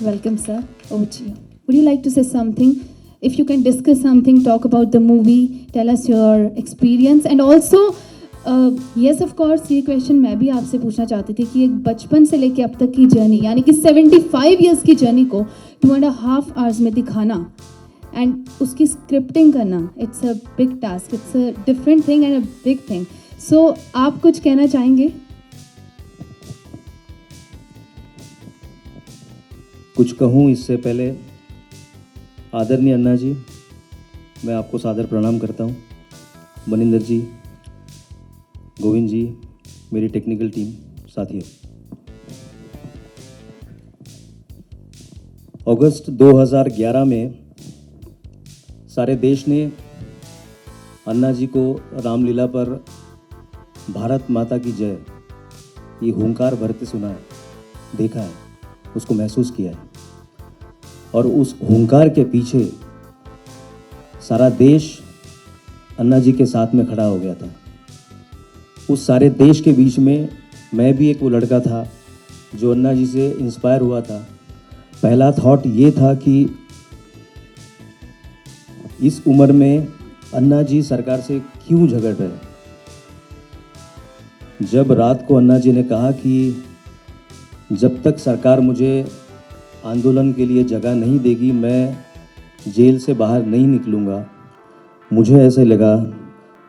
Welcome, sir. Over to you. Would you like to say something? If you can discuss something, talk about the movie, tell us your experience. And also, yes, of course, ये question मैं भी आपसे पूछना चाहती थी कि एक बचपन से लेके अब तक की जर्नी, यानी कि 75 ईयर्स की जर्नी को 2.5 आवर्स में दिखाना एंड उसकी स्क्रिप्टिंग करना, it's a big task, it's a different thing and a big thing. So आप कुछ कहना चाहेंगे? कुछ कहूँ इससे पहले, आदरणीय अन्ना जी, मैं आपको सादर प्रणाम करता हूँ. मनिंदर जी, गोविंद जी, मेरी टेक्निकल टीम, साथियों. अगस्त 2011 में सारे देश ने अन्ना जी को रामलीला पर भारत माता की जय ये हुंकार भरते सुना है, देखा है, उसको महसूस किया है. और उस हुंकार के पीछे सारा देश अन्ना जी के साथ में खड़ा हो गया था. उस सारे देश के बीच में मैं भी एक वो लड़का था जो अन्ना जी से इंस्पायर हुआ था. पहला थॉट ये था कि इस उम्र में अन्ना जी सरकार से क्यों झगड़ रहे हैं. जब रात को अन्ना जी ने कहा कि जब तक सरकार मुझे आंदोलन के लिए जगह नहीं देगी मैं जेल से बाहर नहीं निकलूँगा, मुझे ऐसे लगा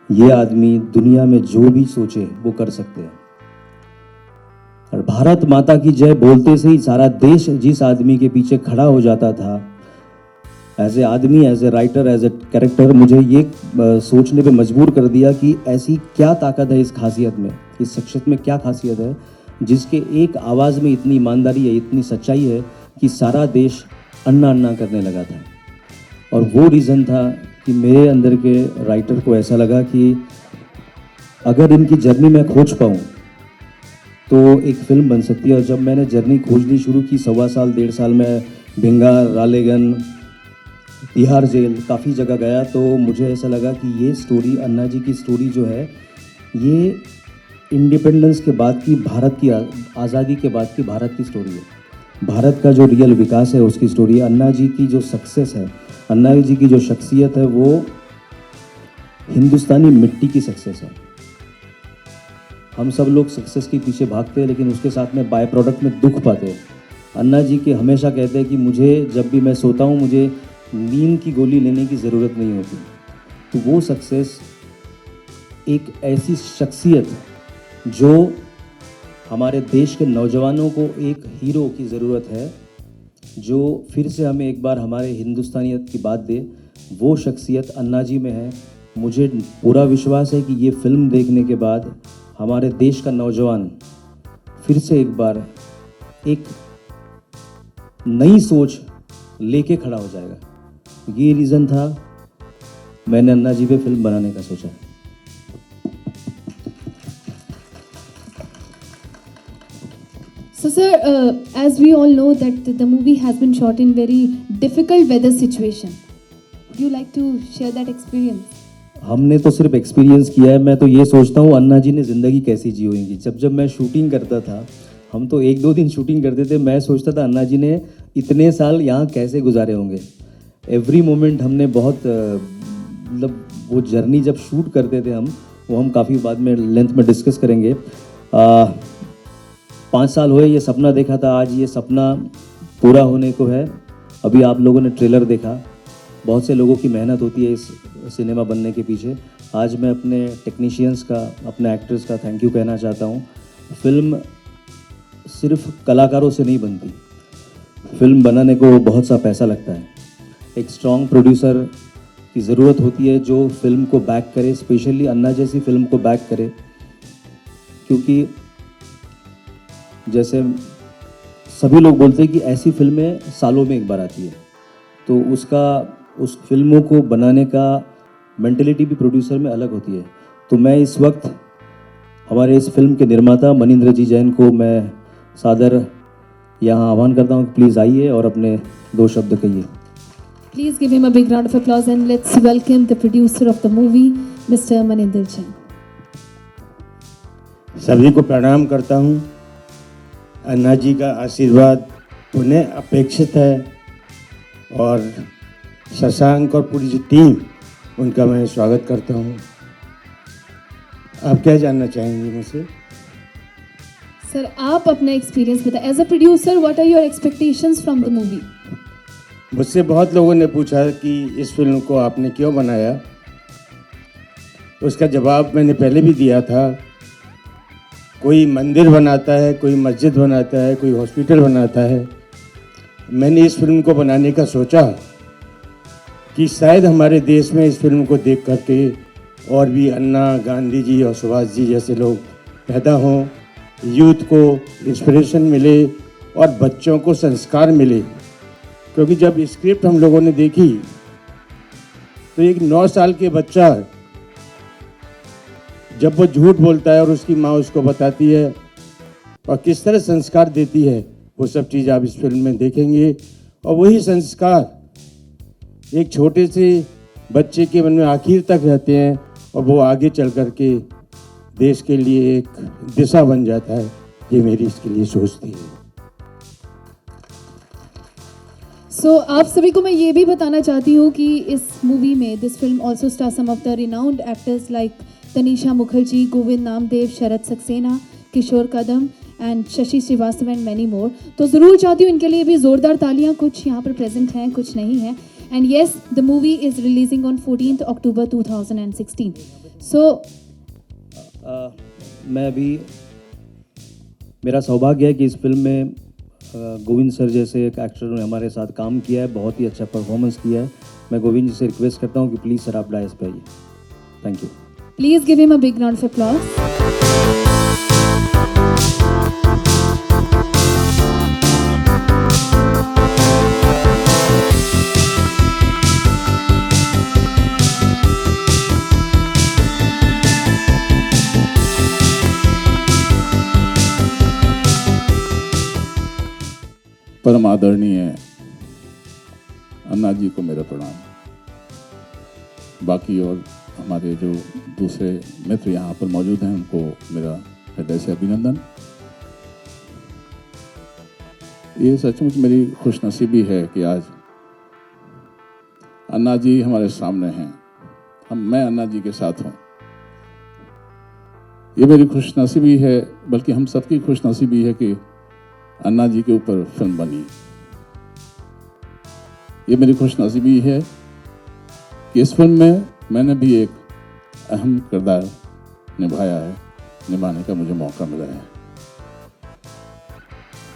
ये आदमी दुनिया में जो भी सोचे वो कर सकते हैं. और भारत माता की जय बोलते से ही सारा देश जिस आदमी के पीछे खड़ा हो जाता था, एज ए आदमी, as a writer, as a character, मुझे ये सोचने पे मजबूर कर दिया कि ऐसी क्या ताकत है इस खासियत में, इस शख्सियत में क्या खासियत है जिसके एक आवाज़ में इतनी ईमानदारी है, इतनी सच्चाई है कि सारा देश अन्ना अन्ना करने लगा था. और वो रीज़न था कि मेरे अंदर के राइटर को ऐसा लगा कि अगर इनकी जर्नी मैं खोज पाऊँ तो एक फ़िल्म बन सकती है. और जब मैंने जर्नी खोजनी शुरू की, 1.25 साल 1.5 साल में भिंगा, रालेगन, तिहाड़ जेल, काफ़ी जगह गया, तो मुझे ऐसा लगा कि ये स्टोरी, अन्ना जी की स्टोरी जो है, ये इंडिपेंडेंस के बाद की, भारत की आज़ादी के बाद की भारत की स्टोरी है. भारत का जो रियल विकास है उसकी स्टोरी. अन्ना जी की जो सक्सेस है, अन्ना जी की जो शख्सियत है, वो हिंदुस्तानी मिट्टी की सक्सेस है. हम सब लोग सक्सेस के पीछे भागते हैं लेकिन उसके साथ में बाय प्रोडक्ट में दुख पाते हैं. अन्ना जी के हमेशा कहते हैं कि मुझे जब भी मैं सोता हूँ मुझे नींद की गोली लेने की ज़रूरत नहीं होती. तो वो सक्सेस, एक ऐसी शख्सियत जो हमारे देश के नौजवानों को एक हीरो की ज़रूरत है, जो फिर से हमें एक बार हमारे हिंदुस्तानियत की बात दे, वो शख्सियत अन्ना जी में है. मुझे पूरा विश्वास है कि ये फ़िल्म देखने के बाद हमारे देश का नौजवान फिर से एक बार एक नई सोच लेके खड़ा हो जाएगा. ये रीज़न था मैंने अन्ना जी पे फिल्म बनाने का सोचा. So, sir, as we all know that the movie has been shot in very difficult weather situation. Would you like to share that experience? हमने तो सिर्फ एक्सपीरियंस किया है. मैं तो ये सोचता हूँ अन्ना जी ने ज़िंदगी कैसी जी होगी. जब मैं शूटिंग करता था, हम तो 1-2 दिन शूटिंग करते थे, मैं सोचता था अन्ना जी ने इतने साल यहाँ कैसे गुजारे होंगे. एवरी मोमेंट हमने बहुत मतलब वो जर्नी जब शूट करते थे वो हम काफ़ी बाद में लेंथ में डिस्कस करेंगे. 5 साल हुए ये सपना देखा था, आज ये सपना पूरा होने को है. अभी आप लोगों ने ट्रेलर देखा, बहुत से लोगों की मेहनत होती है इस सिनेमा बनने के पीछे. आज मैं अपने टेक्नीशियंस का, अपने एक्टर्स का थैंक यू कहना चाहता हूँ. फिल्म सिर्फ कलाकारों से नहीं बनती, फिल्म बनाने को बहुत सा पैसा लगता है. एक स्ट्रॉन्ग प्रोड्यूसर की ज़रूरत होती है जो फिल्म को बैक करे, स्पेशली अन्ना जैसी फिल्म को बैक करे, क्योंकि जैसे सभी लोग बोलते हैं कि ऐसी फिल्में सालों में एक बार आती है, तो उस फिल्मों को बनाने का मेंटलिटी भी प्रोड्यूसर में अलग होती है. तो मैं इस वक्त हमारे इस फिल्म के निर्माता मनिंदर जी जैन को मैं सादर यहाँ आह्वान करता हूँ कि प्लीज़ आइए और अपने 2 शब्द कहिए. Please give him a big round of applause and let's welcome the producer of the movie, Mr. Maninder Jain. सभी को प्रणाम करता हूँ. अन्ना जी का आशीर्वाद पुनः अपेक्षित है और शशांक और पूरी जो टीम उनका मैं स्वागत करता हूँ। आप क्या जानना चाहेंगे मुझसे? सर, आप अपना एक्सपीरियंस बताएं। As a producer, what are your expectations from the movie? मुझसे बहुत लोगों ने पूछा कि इस फिल्म को आपने क्यों बनाया। उसका जवाब मैंने पहले भी दिया था। कोई मंदिर बनाता है, कोई मस्जिद बनाता है, कोई हॉस्पिटल बनाता है। मैंने इस फिल्म को बनाने का सोचा कि शायद हमारे देश में इस फिल्म को देख करके और भी अन्ना, गांधी जी और सुभाष जी जैसे लोग पैदा हों, यूथ को इंस्पिरेशन मिले और बच्चों को संस्कार मिले। क्योंकि जब स्क्रिप्ट हम लोगों ने देखी तो एक 9 साल के बच्चा जब वो झूठ बोलता है और उसकी माँ उसको बताती है और किस तरह संस्कार देती है, वो सब चीज़ आप इस फिल्म में देखेंगे। और वही संस्कार एक छोटे से बच्चे के मन में आखिर तक रहते हैं और वो आगे चल कर के देश के लिए एक दिशा बन जाता है। ये मेरी इसके लिए सोच थी। सो आप सभी को मैं ये भी बताना चाहती हूँ कि इस मूवी में this film also star some of the renowned actors like Tanisha Mukherjee, Govind Namdev, Sharad Saxena, Kishore Kadam and Shashi Srivastava and many more. तो ज़रूर चाहती हूँ इनके लिए भी ज़ोरदार तालियाँ। कुछ यहाँ पर प्रेजेंट हैं, कुछ नहीं है। And yes, the movie is releasing on 14th October 2016। सो मैं अभी, मेरा सौभाग्य है कि इस फिल्म में गोविंद सर जैसे एक एक्टर ने हमारे साथ काम किया है, बहुत ही अच्छा परफॉर्मेंस किया है। मैं गोविंद जी से रिक्वेस्ट करता हूँ कि प्लीज़ सर आप डायस पे आइए। Thank you. Please give him a big round of applause. परम आदरणीय अन्ना जी को मेरा प्रणाम। बाकी और हमारे जो दूसरे मित्र यहाँ पर मौजूद हैं उनको मेरा हृदय से अभिनंदन। ये सचमुच मेरी खुशनसीबी है कि आज अन्ना जी हमारे सामने हैं, मैं अन्ना जी के साथ हूँ। ये मेरी खुशनसीबी है, बल्कि हम सबकी खुशनसीबी है कि अन्ना जी के ऊपर फिल्म बनी। ये मेरी खुशनसीबी है कि इस फिल्म में मैंने भी एक अहम किरदार निभाया है, निभाने का मुझे मौका मिला है।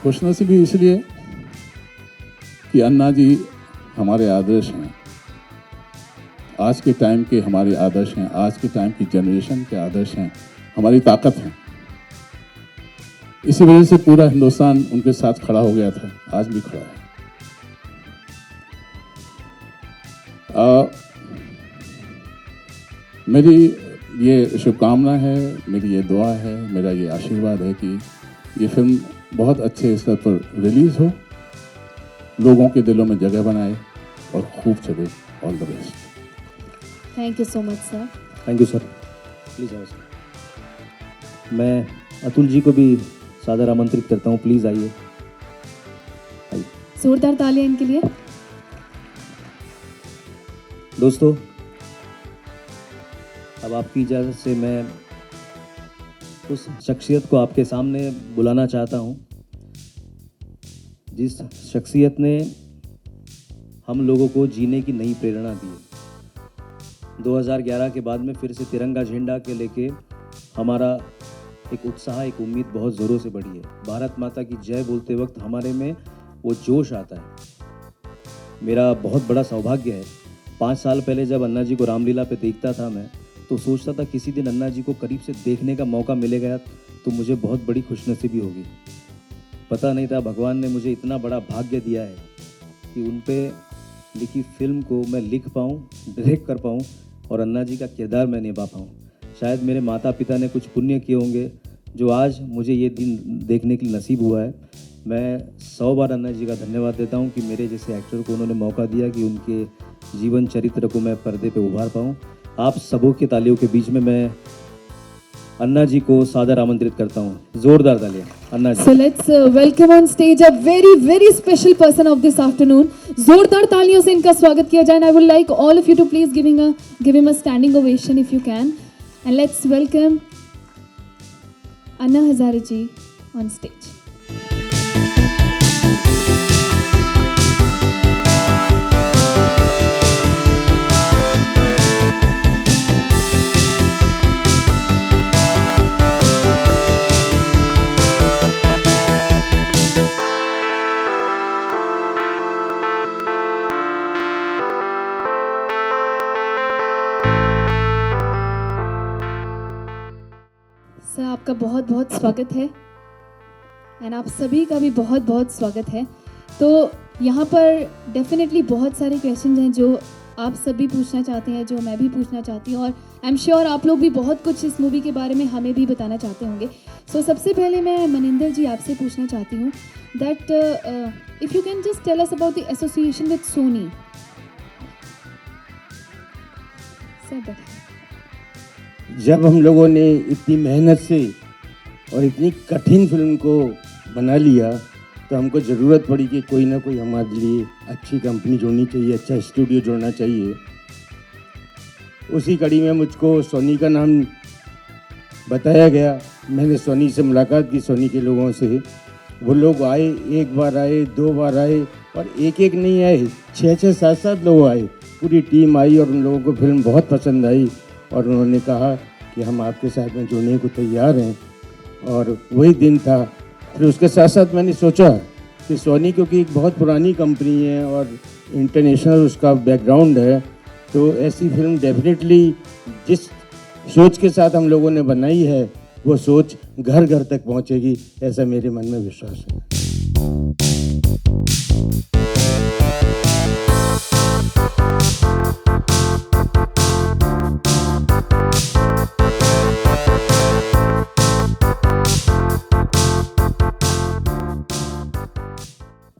खुशनसीबी इसलिए कि अन्ना जी हमारे आदर्श हैं, आज के टाइम के हमारे आदर्श हैं, आज के टाइम की जनरेशन के आदर्श हैं, हमारी ताकत हैं। इसी वजह से पूरा हिंदुस्तान उनके साथ खड़ा हो गया था, आज भी खड़ा है। मेरी ये शुभकामना है, मेरी ये दुआ है, मेरा ये आशीर्वाद है कि ये फिल्म बहुत अच्छे स्तर पर रिलीज हो, लोगों के दिलों में जगह बनाए और खूब चले। All the best. Thank you so much sir. Thank you sir. Please आओ सर। मैं अतुल जी को भी सादर आमंत्रित करता हूँ, प्लीज़ आइए। जोरदार तालियां इनके लिए। दोस्तों, अब आपकी इजाज़त से मैं उस शख्सियत को आपके सामने बुलाना चाहता हूँ जिस शख्सियत ने हम लोगों को जीने की नई प्रेरणा दी। 2011 के बाद में फिर से तिरंगा झंडा के लेके हमारा एक उत्साह, एक उम्मीद बहुत ज़ोरों से बढ़ी है। भारत माता की जय बोलते वक्त हमारे में वो जोश आता है। मेरा बहुत बड़ा सौभाग्य है, 5 साल पहले जब अन्ना जी को रामलीला पे देखता था मैं, तो सोचता था किसी दिन अन्ना जी को करीब से देखने का मौका मिलेगा तो मुझे बहुत बड़ी खुशनसीबी होगी। पता नहीं था भगवान ने मुझे इतना बड़ा भाग्य दिया है कि उन पे लिखी फिल्म को मैं लिख पाऊँ, डायरेक्ट कर पाऊँ और अन्ना जी का किरदार मैं निभा पाऊँ। शायद मेरे माता पिता ने कुछ पुण्य किए होंगे जो आज मुझे ये दिन देखने के लिए नसीब हुआ है। मैं 100 बार अन्ना जी का धन्यवाद देता हूँ कि मेरे जैसे एक्टर को उन्होंने मौका दिया कि उनके जीवन चरित्र को मैं पर्दे पे उभार पाऊँ। आप सबों की तालियों के बीच में मैं अन्ना जी को सादर आमंत्रित करता हूँ। जोरदार तालियां अन्ना जी। So let's welcome on stage a very very special person of this afternoon. जोरदार तालियों से इनका स्वागत किया जाए. And I would like all of you to please give him a standing ovation if you can. And let's welcome Anna Hazare ji on stage. Sir आपका बहुत बहुत स्वागत है एंड आप सभी का भी बहुत बहुत स्वागत है. तो यहाँ पर डेफिनेटली बहुत सारे क्वेश्चन हैं जो आप सभी पूछना चाहते हैं, जो मैं भी पूछना चाहती हूँ, और आई एम श्योर आप लोग भी बहुत कुछ इस मूवी के बारे में हमें भी बताना चाहते होंगे. सो सबसे पहले मैं मनिंदर जी आपसे पूछना चाहती हूँ that if you can just tell us about the association with Sony. Sir जब हम लोगों ने इतनी मेहनत से और इतनी कठिन फिल्म को बना लिया तो हमको ज़रूरत पड़ी कि कोई ना कोई हमारे लिए अच्छी कंपनी जोड़नी चाहिए, अच्छा स्टूडियो जोड़ना चाहिए. उसी कड़ी में मुझको सोनी का नाम बताया गया. मैंने सोनी से मुलाकात की, सोनी के लोगों से. वो लोग आए, एक बार आए, 2 बार आए, और एक एक नहीं आए, 6-6, 7-7 लोग आए. पूरी टीम आई और उन लोगों को फिल्म बहुत पसंद आई और उन्होंने कहा कि हम आपके साथ में जुड़ने को तैयार हैं. और वही दिन था. फिर उसके साथ साथ मैंने सोचा कि सोनी क्योंकि एक बहुत पुरानी कंपनी है और इंटरनेशनल उसका बैकग्राउंड है, तो ऐसी फिल्म डेफिनेटली जिस सोच के साथ हम लोगों ने बनाई है वो सोच घर घर तक पहुंचेगी, ऐसा मेरे मन में विश्वास है.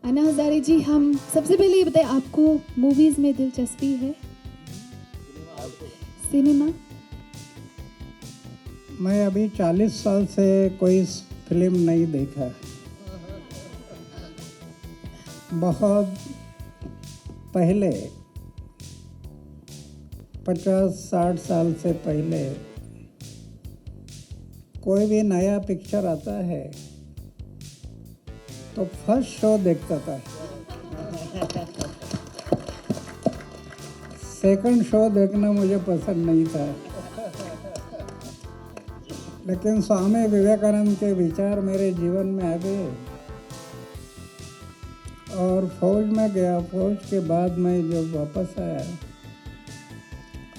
अन्ना हजारे जी, हम सबसे पहले ये बताएं आपको मूवीज में दिलचस्पी है? सिनेमा? मैं अभी 40 साल से कोई फिल्म नहीं देखा. बहुत पहले 50-60 साल से पहले कोई भी नया पिक्चर आता है तो फर्स्ट शो देखता था. सेकंड शो देखना मुझे पसंद नहीं था. लेकिन स्वामी विवेकानंद के विचार मेरे जीवन में आ गए और फौज में गया. फौज के बाद मैं जब वापस आया,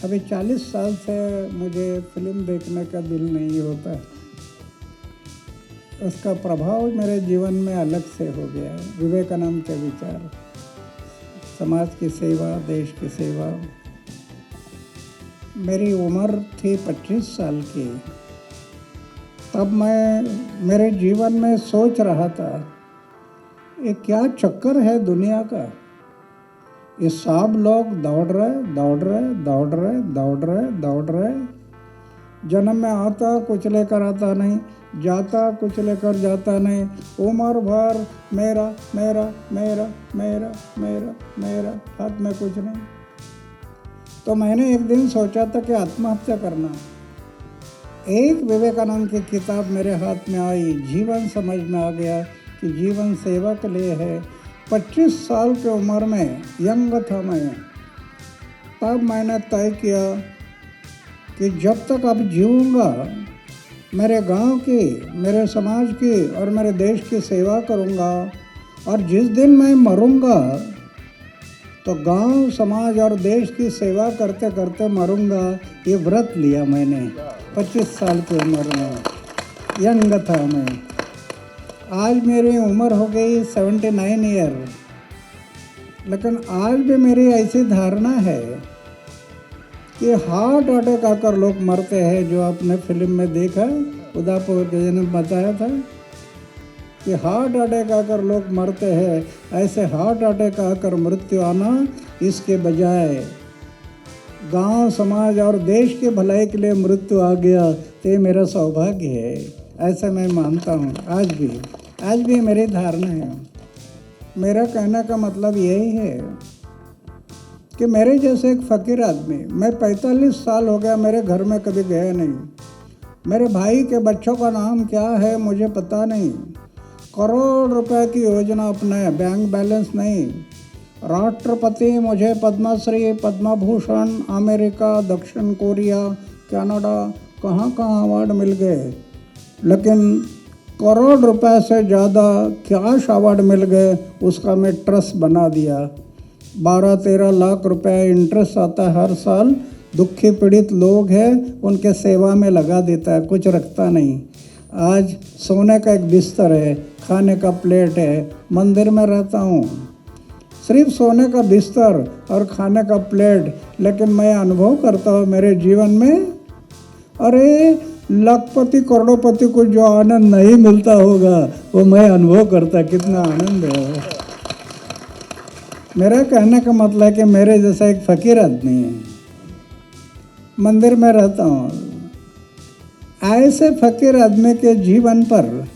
अभी 40 साल से मुझे फिल्म देखने का दिल नहीं होता. उसका प्रभाव मेरे जीवन में अलग से हो गया है. विवेकानंद के विचार, समाज की सेवा, देश की सेवा. मेरी उम्र थी 25 साल की. तब मैं मेरे जीवन में सोच रहा था ये क्या चक्कर है दुनिया का. ये सब लोग दौड़ रहे. जन्म में आता कुछ लेकर आता नहीं, जाता कुछ लेकर जाता नहीं. उम्र भर मेरा मेरा मेरा मेरा मेरा मेरा, हाथ में कुछ नहीं. तो मैंने एक दिन सोचा था कि आत्महत्या करना. एक विवेकानंद की किताब मेरे हाथ में आई, जीवन समझ में आ गया कि जीवन सेवा के लिए है. 25 साल की उम्र में यंग था मैं. तब मैंने तय किया कि जब तक अब जीऊँगा मेरे गांव की, मेरे समाज की और मेरे देश की सेवा करूँगा. और जिस दिन मैं मरूँगा तो गांव, समाज और देश की सेवा करते करते मरूँगा. ये व्रत लिया मैंने 25 साल की उम्र में. यंग था मैं. आज मेरी उम्र हो गई 79 ईयर. लेकिन आज भी मेरी ऐसी धारणा है कि हार्ट अटैक आकर लोग मरते हैं. जो आपने फिल्म में देखा, उदापुर के ने बताया था कि हार्ट अटैक आकर लोग मरते हैं. ऐसे हार्ट अटैक आकर मृत्यु आना, इसके बजाय गांव समाज और देश के भलाई के लिए मृत्यु आ गया तो ये मेरा सौभाग्य है, ऐसा मैं मानता हूँ। आज भी मेरी धारणा है। मेरा कहने का मतलब यही है कि मेरे जैसे एक फ़कीर आदमी, मैं 45 साल हो गया मेरे घर में कभी गया नहीं, मेरे भाई के बच्चों का नाम क्या है मुझे पता नहीं, करोड़ रुपए की योजना अपने, बैंक बैलेंस नहीं, राष्ट्रपति मुझे पद्मश्री, पद्म भूषण, अमेरिका, दक्षिण कोरिया, कनाडा, कहाँ अवार्ड मिल गए, लेकिन करोड़ रुपए से ज़्यादा कैश अवार्ड मिल गए, उसका मैं ट्रस्ट बना दिया। 12-13 लाख रुपए इंटरेस्ट आता है हर साल, दुखी पीड़ित लोग हैं उनके सेवा में लगा देता है, कुछ रखता नहीं। आज सोने का एक बिस्तर है, खाने का प्लेट है, मंदिर में रहता हूँ, सिर्फ सोने का बिस्तर और खाने का प्लेट, लेकिन मैं अनुभव करता हूँ मेरे जीवन में, अरे लाखपति करोड़पति को जो आनंद नहीं मिलता होगा वो मैं अनुभव करता, कितना आनंद है। मेरा कहने का मतलब है कि मेरे जैसा एक फ़कीर आदमी है, मंदिर में रहता हूँ, ऐसे फ़कीर आदमी के जीवन पर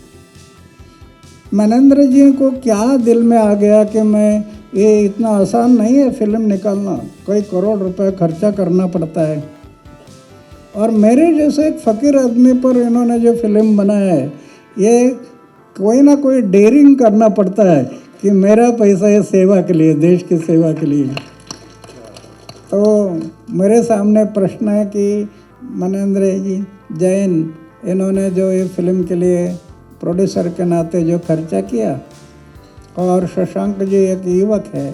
मनेंद्र जी को क्या दिल में आ गया कि मैं, ये इतना आसान नहीं है फिल्म निकालना, कई करोड़ रुपए खर्चा करना पड़ता है, और मेरे जैसे एक फ़कीर आदमी पर इन्होंने जो फिल्म बनाया है, ये कोई ना कोई डेयरिंग करना पड़ता है कि मेरा पैसा ये सेवा के लिए, देश की सेवा के लिए। तो मेरे सामने प्रश्न है कि मनेंद्र जी जैन, इन्होंने जो ये फिल्म के लिए प्रोड्यूसर के नाते जो खर्चा किया, और शशांक जी एक युवक है,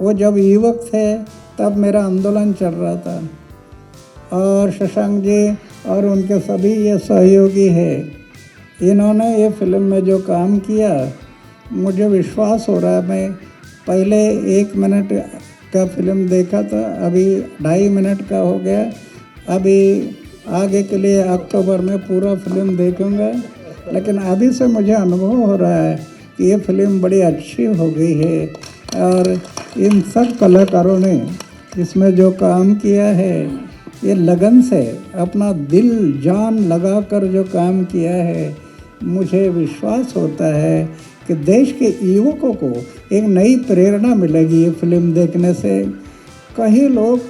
वो जब युवक थे तब मेरा आंदोलन चल रहा था, और शशांक जी और उनके सभी ये सहयोगी है, इन्होंने ये फिल्म में जो काम किया, मुझे विश्वास हो रहा है। मैं पहले 1 मिनट का फिल्म देखा था, अभी 2.5 मिनट का हो गया, अभी आगे के लिए अक्टूबर में पूरा फिल्म देखूंगा, लेकिन अभी से मुझे अनुभव हो रहा है कि ये फिल्म बड़ी अच्छी हो गई है, और इन सब कलाकारों ने इसमें जो काम किया है, ये लगन से अपना दिल जान लगा कर जो काम किया है, मुझे विश्वास होता है कि देश के युवकों को एक नई प्रेरणा मिलेगी ये फिल्म देखने से। कहीं लोग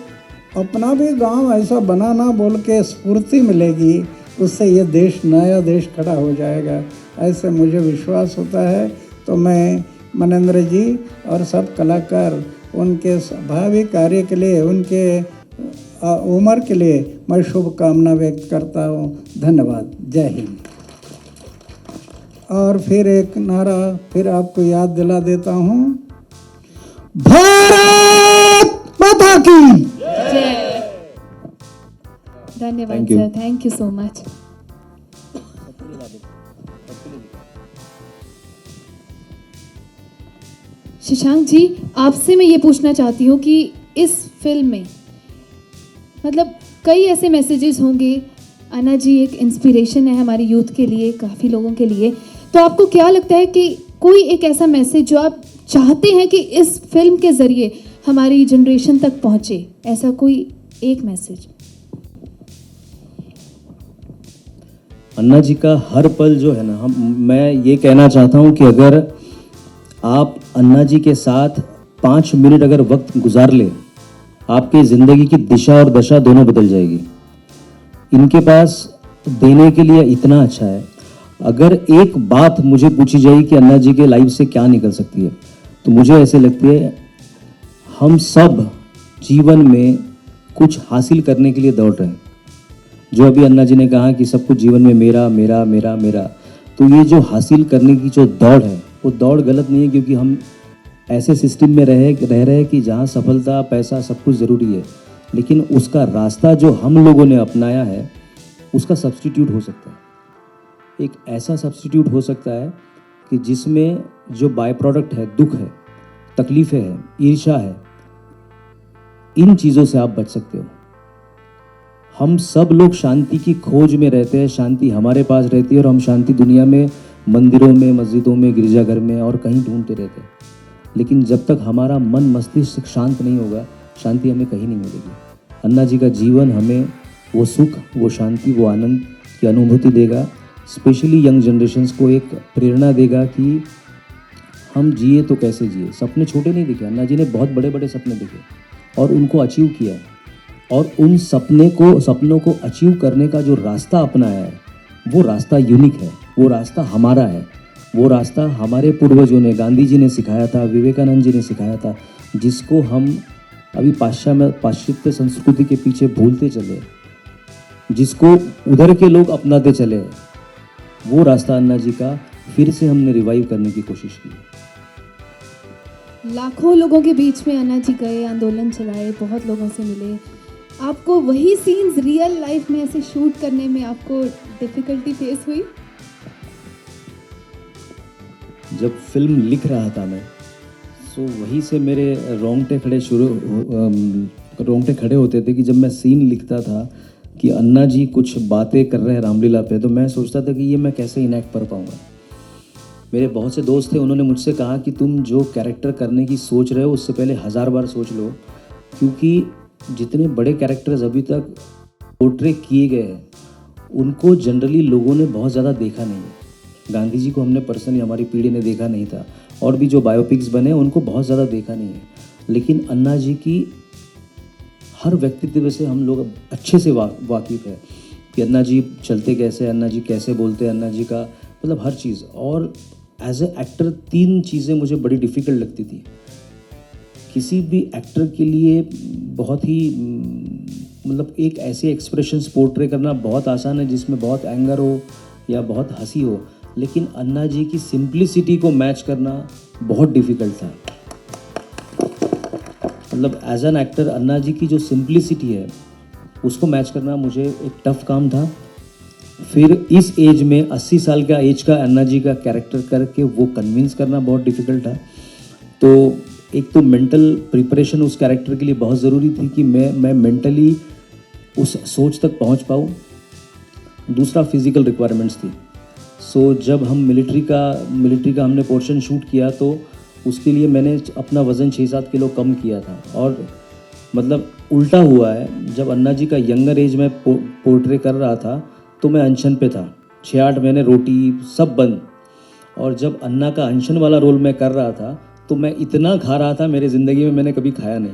अपना भी गांव ऐसा बनाना बोल के स्फूर्ति मिलेगी, उससे ये देश, नया देश खड़ा हो जाएगा, ऐसे मुझे विश्वास होता है। तो मैं मनेंद्र जी और सब कलाकार, उनके भावी कार्य के लिए, उनके उम्र के लिए मैं शुभकामना व्यक्त करता हूँ। धन्यवाद। जय हिंद। और फिर एक नारा फिर आपको याद दिला देता हूँ, भारत माता की जय। धन्यवाद Thank you. Sir, thank you so much. Shashank ji, आपसे मैं ये पूछना चाहती हूँ कि इस फिल्म में मतलब कई ऐसे मैसेजेस होंगे, अन्ना जी एक इंस्पिरेशन है हमारे यूथ के लिए, काफ़ी लोगों के लिए, तो आपको क्या लगता है कि कोई एक ऐसा मैसेज जो आप चाहते हैं कि इस फिल्म के ज़रिए हमारी जनरेशन तक पहुँचे, ऐसा कोई एक मैसेज? अन्ना जी का हर पल जो है ना, मैं ये कहना चाहता हूँ कि अगर आप अन्ना जी के साथ 5 मिनट अगर वक्त गुजार ले, आपकी ज़िंदगी की दिशा और दशा दोनों बदल जाएगी। इनके पास देने के लिए इतना अच्छा है। अगर एक बात मुझे पूछी जाए कि अन्ना जी के लाइफ से क्या निकल सकती है, तो मुझे ऐसे लगती है हम सब जीवन में कुछ हासिल करने के लिए दौड़ रहे हैं। जो अभी अन्ना जी ने कहा कि सब कुछ जीवन में मेरा मेरा मेरा मेरा, तो ये जो हासिल करने की जो दौड़ है, वो दौड़ गलत नहीं है, क्योंकि हम ऐसे सिस्टम में रह रहे हैं कि जहाँ सफलता, पैसा सब कुछ ज़रूरी है, लेकिन उसका रास्ता जो हम लोगों ने अपनाया है उसका सब्स्टिट्यूट हो सकता है। एक ऐसा सब्स्टिट्यूट हो सकता है कि जिसमें जो बाय प्रोडक्ट है, दुख है, तकलीफ़ें हैं, ईर्ष्या है, इन चीज़ों से आप बच सकते हो। हम सब लोग शांति की खोज में रहते हैं, शांति हमारे पास रहती है, और हम शांति दुनिया में मंदिरों में, मस्जिदों में, गिरजाघर में और कहीं ढूंढते रहते हैं, लेकिन जब तक हमारा मन मस्तिष्क शांत नहीं होगा, शांति हमें कहीं नहीं मिलेगी। अन्ना जी का जीवन हमें वो सुख, वो शांति, वो आनंद की अनुभूति देगा। स्पेशली यंग जनरेशन्स को एक प्रेरणा देगा कि हम जिए तो कैसे जिए। सपने छोटे नहीं दिखे, अन्ना जी ने बहुत बड़े बड़े सपने देखे और उनको अचीव किया है, और उन सपनों को अचीव करने का जो रास्ता अपनाया है वो रास्ता यूनिक है, वो रास्ता हमारा है, वो रास्ता हमारे पूर्वजों ने, गांधी जी ने सिखाया था, विवेकानंद जी ने सिखाया था, जिसको हम अभी पाश्चात्य संस्कृति के पीछे भूलते चले, जिसको उधर के लोग अपनाते चले। वो रास्ता अन्ना जी का फिर से हमने रिवाइव करने की कोशिश की। लाखों लोगों के बीच में अन्ना जी गए, आंदोलन चलाए, बहुत लोगों से मिले। आपको वही सीन्स रियल लाइफ में ऐसे शूट करने में आपको डिफिकल्टी फेस हुई? जब फिल्म लिख रहा था मैं, सो वहीं से मेरे रोंगटे खड़े होते थे कि जब मैं सीन लिखता था कि अन्ना जी कुछ बातें कर रहे हैं रामलीला पे, तो मैं सोचता था कि ये मैं कैसे इनैक्ट कर पाऊँगा। मेरे बहुत से दोस्त थे, उन्होंने मुझसे कहा कि तुम जो कैरेक्टर करने की सोच रहे हो उससे पहले 1000 बार सोच लो, क्योंकि जितने बड़े कैरेक्टर्स अभी तक पोर्ट्रे किए गए हैं उनको जनरली लोगों ने बहुत ज़्यादा देखा नहीं है। गांधी जी को हमने पर्सनली, हमारी पीढ़ी ने देखा नहीं था, और भी जो बायोपिक्स बने उनको बहुत ज़्यादा देखा नहीं है, लेकिन अन्ना जी की हर व्यक्तित्व से हम लोग अच्छे से वाकिफ़ है कि अन्ना जी चलते कैसे, अन्ना जी कैसे बोलते हैं, अन्ना जी का मतलब हर चीज़। और एज ए एक्टर 3 चीज़ें मुझे बड़ी डिफ़िकल्ट लगती थी। किसी भी एक्टर के लिए बहुत ही मतलब एक ऐसे एक्सप्रेशंस पोर्ट्रे करना बहुत आसान है जिसमें बहुत एंगर हो या बहुत हंसी हो, लेकिन अन्ना जी की सिंप्लिसिटी को मैच करना बहुत डिफ़िकल्ट था। मतलब एज एन एक्टर अन्ना जी की जो सिंप्लिसिटी है उसको मैच करना मुझे एक टफ काम था। फिर इस एज में 80 साल का एज का अन्ना जी का कैरेक्टर करके वो कन्विंस करना बहुत डिफ़िकल्ट था। तो एक तो मेंटल प्रिपरेशन उस कैरेक्टर के लिए बहुत ज़रूरी थी कि मैं मेंटली उस सोच तक पहुंच पाऊँ। दूसरा फिज़िकल रिक्वायरमेंट्स थी। सो जब हम मिलिट्री का हमने पोर्शन शूट किया तो उसके लिए मैंने अपना वज़न 6-7 किलो कम किया था। और मतलब उल्टा हुआ है, जब अन्ना जी का यंगर एज में पोर्ट्रे कर रहा था तो मैं अनशन पे था, 6-8 महीने रोटी सब बंद। और जब अन्ना का अनशन वाला रोल मैं कर रहा था तो मैं इतना खा रहा था, मेरे ज़िंदगी में मैंने कभी खाया नहीं,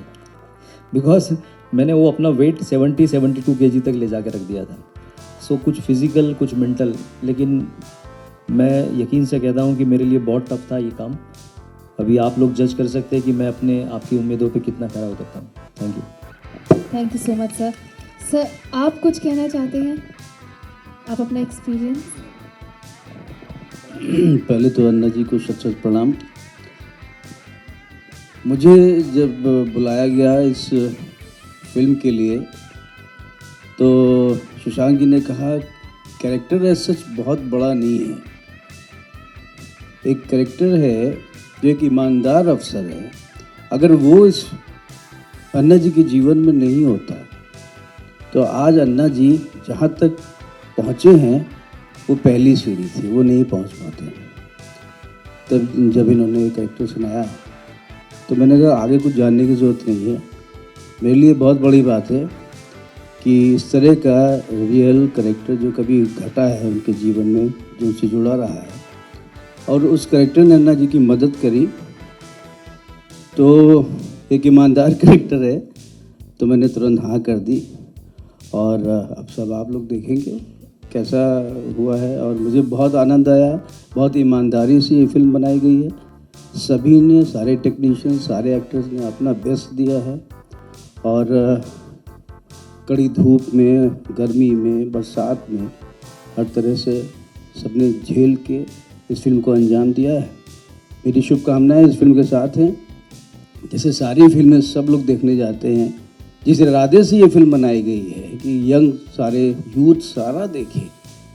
बिकॉज मैंने वो अपना वेट 70-72 kg तक ले जाकर रख दिया था। सो कुछ फिज़िकल कुछ मेंटल, लेकिन मैं यकीन से कहता हूँ कि मेरे लिए बहुत टफ था ये काम। अभी आप लोग जज कर सकते हैं कि मैं अपने आपकी उम्मीदों पे कितना खरा उतरता हूँ। Thank you. Thank you so much sir. Sir आप कुछ कहना चाहते हैं, आप अपना एक्सपीरियंस? पहले तो अन्ना जी को सच प्रणाम। मुझे जब बुलाया गया इस फिल्म के लिए तो शशांक जी ने कहा कैरेक्टर एज सच बहुत बड़ा नहीं है, एक कैरेक्टर है जो एक ईमानदार अफसर है। अगर वो इस अन्ना जी के जीवन में नहीं होता तो आज अन्ना जी जहाँ तक पहुँचे हैं वो पहली सीढ़ी थी, वो नहीं पहुँच पाते। तब जब इन्होंने ये कैरेक्टर सुनाया तो मैंने कहा आगे कुछ जानने की ज़रूरत नहीं है। मेरे लिए बहुत बड़ी बात है कि इस तरह का रियल कैरेक्टर जो कभी घटा है उनके जीवन में, जो उनसे जुड़ा रहा है, और उस कैरेक्टर ने अन्ना जी की मदद करी, तो एक ईमानदार कैरेक्टर है, तो मैंने तुरंत हाँ कर दी। और अब सब आप लोग देखेंगे कैसा हुआ है। और मुझे बहुत आनंद आया, बहुत ईमानदारी से ये फिल्म बनाई गई है। सभी ने, सारे टेक्नीशियन, सारे एक्टर्स ने अपना बेस्ट दिया है। और कड़ी धूप में, गर्मी में, बरसात में, हर तरह से सबने झेल के इस फिल्म को अंजाम दिया है। मेरी शुभकामनाएं इस फिल्म के साथ हैं। जैसे सारी फिल्में सब लोग देखने जाते हैं, जिस इरादे से ये फिल्म बनाई गई है कि यंग सारे यूथ सारा देखे,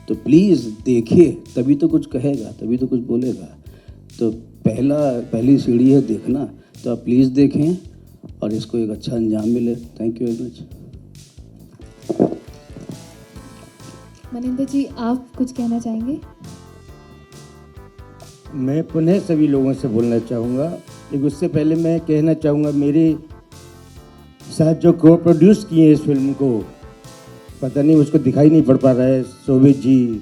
तो प्लीज़ देखिए, तभी तो कुछ कहेगा, तभी तो कुछ बोलेगा। तो पहली सीढ़ी है देखना, तो आप प्लीज़ देखें और इसको एक अच्छा अंजाम मिले। Thank you very much. Maninder ji आप कुछ कहना चाहेंगे? मैं पुनः सभी लोगों से बोलना चाहूँगा, लेकिन उससे पहले मैं कहना चाहूँगा मेरे साथ जो को प्रोड्यूस किए इस फिल्म को, पता नहीं उसको दिखाई नहीं पड़ पा रहा है, शोभित जी,